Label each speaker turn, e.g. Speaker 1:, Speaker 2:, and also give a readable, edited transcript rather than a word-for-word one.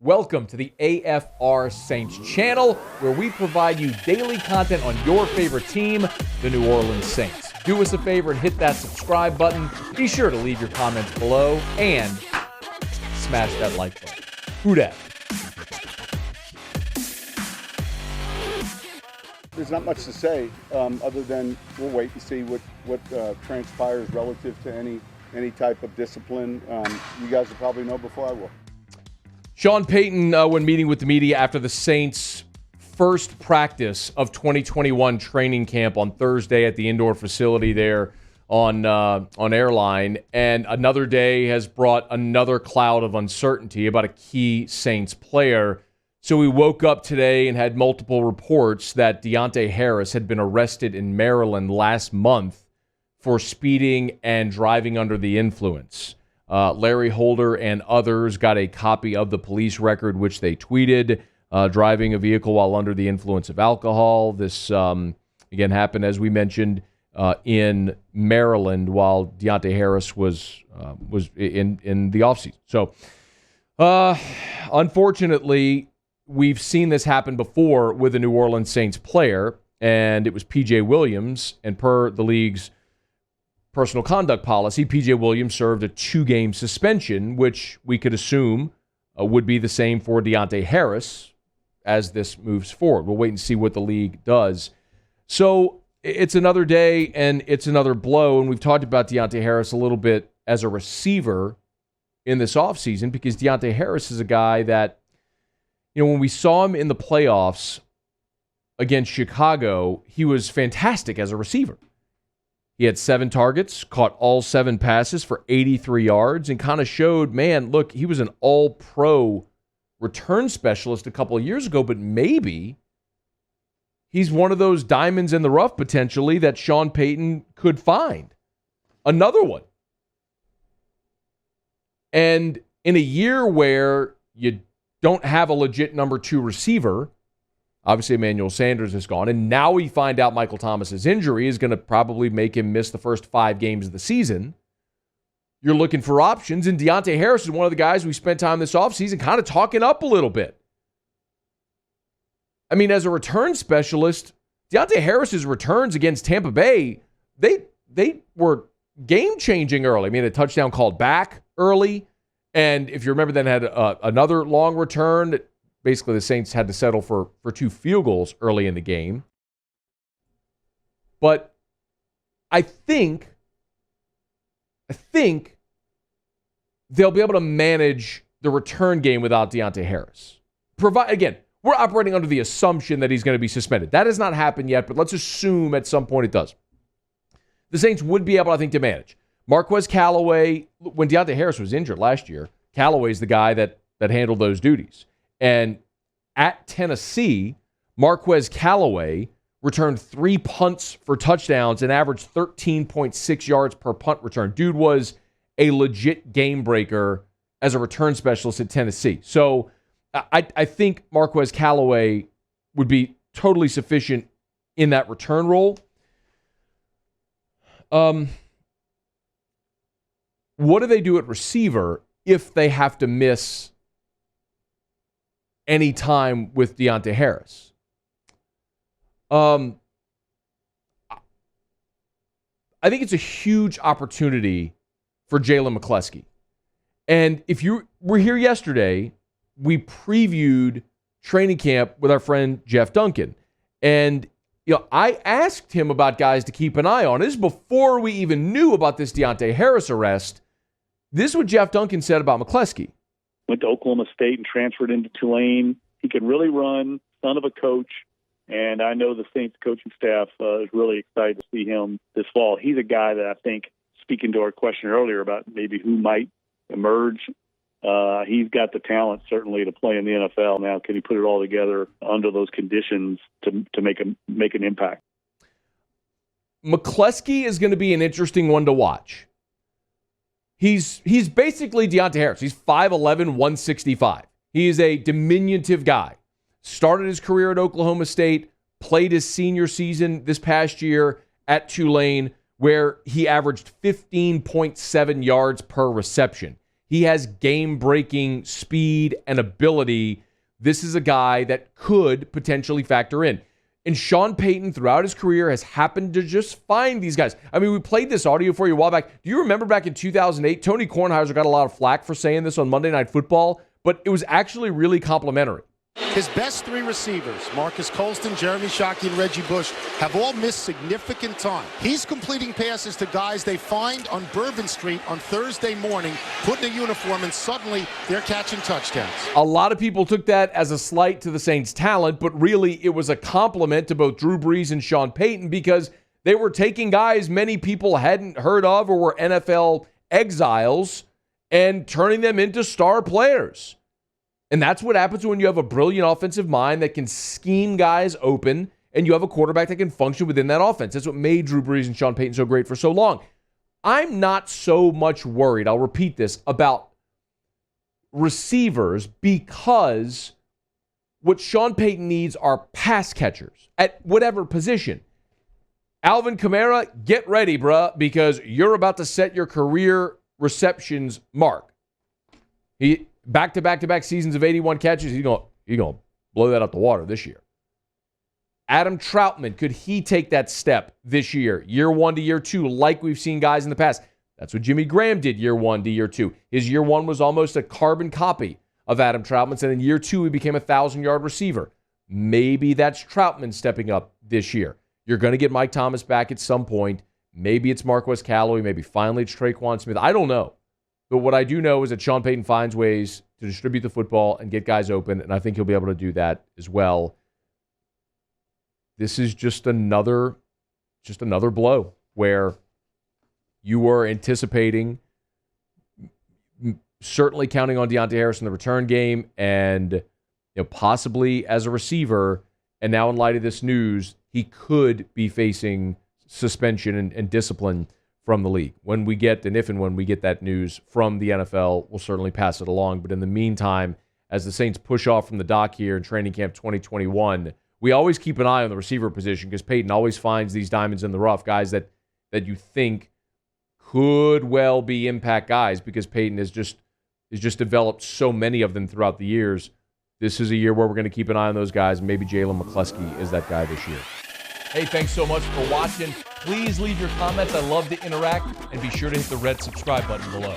Speaker 1: Welcome to the AFR Saints channel, where we provide you daily content on your favorite team, the New Orleans Saints. Do us a favor and hit that subscribe button. Be sure to leave your comments below and smash that like button. Who dat?
Speaker 2: There's not much to say other than we'll wait and see what transpires relative to any type of discipline. You guys will probably know before I will.
Speaker 1: Sean Payton, when meeting with the media after the Saints' first practice of 2021 training camp on Thursday at the indoor facility there on Airline, and another day has brought another cloud of uncertainty about a key Saints player. So we woke up today and had multiple reports that Deonte Harris had been arrested in Maryland last month for speeding and driving under the influence. Larry Holder and others got a copy of the police record, which they tweeted, driving a vehicle while under the influence of alcohol. This, again, happened, as we mentioned, in Maryland while Deonte Harris was in the offseason. So, unfortunately, we've seen this happen before with a New Orleans Saints player, and it was P.J. Williams, and per the league's personal conduct policy, P.J. Williams served a 2-game suspension, which we could assume would be the same for Deonte Harris as this moves forward. We'll wait and see what the league does. So it's another day, and it's another blow, and we've talked about Deonte Harris a little bit as a receiver in this offseason because Deonte Harris is a guy that, you know, when we saw him in the playoffs against Chicago, he was fantastic as a receiver. He had 7 targets, caught all 7 passes for 83 yards, and kind of showed, man, look, he was an all-pro return specialist a couple of years ago, but maybe he's one of those diamonds in the rough, potentially, that Sean Payton could find. Another one. And in a year where you don't have a legit number 2 receiver, obviously, Emmanuel Sanders is gone, and now we find out Michael Thomas's injury is going to probably make him miss the first 5 games of the season. You're looking for options, and Deonte Harris is one of the guys we spent time this offseason kind of talking up a little bit. I mean, as a return specialist, Deonte Harris's returns against Tampa Bay, they were game-changing early. I mean, a touchdown called back early, and if you remember, then had another long return. Basically, the Saints had to settle for 2 field goals early in the game. But I think they'll be able to manage the return game without Deonte Harris. Again, we're operating under the assumption that he's going to be suspended. That has not happened yet, but let's assume at some point it does. The Saints would be able, I think, to manage. Marquez Callaway, when Deonte Harris was injured last year, Callaway's the guy that handled those duties. And at Tennessee, Marquez Callaway returned 3 punts for touchdowns and averaged 13.6 yards per punt return. Dude was a legit game breaker as a return specialist at Tennessee. So I think Marquez Callaway would be totally sufficient in that return role. What do they do at receiver if they have to miss any time with Deonte Harris? I think it's a huge opportunity for Jalen McCleskey. And if you were here yesterday, we previewed training camp with our friend Jeff Duncan. And I asked him about guys to keep an eye on. This is before we even knew about this Deonte Harris arrest. This is what Jeff Duncan said about McCleskey.
Speaker 3: Went to Oklahoma State and transferred into Tulane. He can really run, son of a coach, and I know the Saints coaching staff is really excited to see him this fall. He's a guy that I think, speaking to our question earlier about maybe who might emerge, he's got the talent certainly to play in the NFL. Now, can he put it all together under those conditions to make an impact?
Speaker 1: McCleskey is going to be an interesting one to watch. He's basically Deonte Harris. He's 5'11", 165. He is a diminutive guy. Started his career at Oklahoma State, played his senior season this past year at Tulane, where he averaged 15.7 yards per reception. He has game-breaking speed and ability. This is a guy that could potentially factor in. And Sean Payton, throughout his career, has happened to just find these guys. I mean, we played this audio for you a while back. Do you remember back in 2008, Tony Kornheiser got a lot of flack for saying this on Monday Night Football, but it was actually really complimentary.
Speaker 4: His best three receivers, Marcus Colston, Jeremy Shockey, and Reggie Bush, have all missed significant time. He's completing passes to guys they find on Bourbon Street on Thursday morning, put in a uniform, and suddenly they're catching touchdowns.
Speaker 1: A lot of people took that as a slight to the Saints' talent, but really it was a compliment to both Drew Brees and Sean Payton because they were taking guys many people hadn't heard of or were NFL exiles and turning them into star players. And that's what happens when you have a brilliant offensive mind that can scheme guys open and you have a quarterback that can function within that offense. That's what made Drew Brees and Sean Payton so great for so long. I'm not so much worried, I'll repeat this, about receivers because what Sean Payton needs are pass catchers at whatever position. Alvin Kamara, get ready, bruh, because you're about to set your career receptions mark. He back-to-back seasons of 81 catches. He's going to blow that out the water this year. Adam Troutman, could he take that step this year? Year 1 to year 2, like we've seen guys in the past. That's what Jimmy Graham did year 1 to year 2. His year 1 was almost a carbon copy of Adam Troutman's, and in year 2, he became a 1,000-yard receiver. Maybe that's Troutman stepping up this year. You're going to get Mike Thomas back at some point. Maybe it's Marquez Callaway. Maybe finally it's Traquan Smith. I don't know. But what I do know is that Sean Payton finds ways to distribute the football and get guys open, and I think he'll be able to do that as well. This is just another blow where you were anticipating, certainly counting on Deonte Harris in the return game and possibly as a receiver, and now in light of this news, he could be facing suspension and discipline from the league. When we get, and if and when we get that news from the NFL, we'll certainly pass it along. But in the meantime, as the Saints push off from the dock here in training camp 2021, we always keep an eye on the receiver position because Payton always finds these diamonds in the rough, guys that you think could well be impact guys because Payton has just developed so many of them throughout the years. This is a year where we're going to keep an eye on those guys. Maybe Jalen McCluskey is that guy this year. Hey, thanks so much for watching. Please leave your comments. I love to interact. And be sure to hit the red subscribe button below.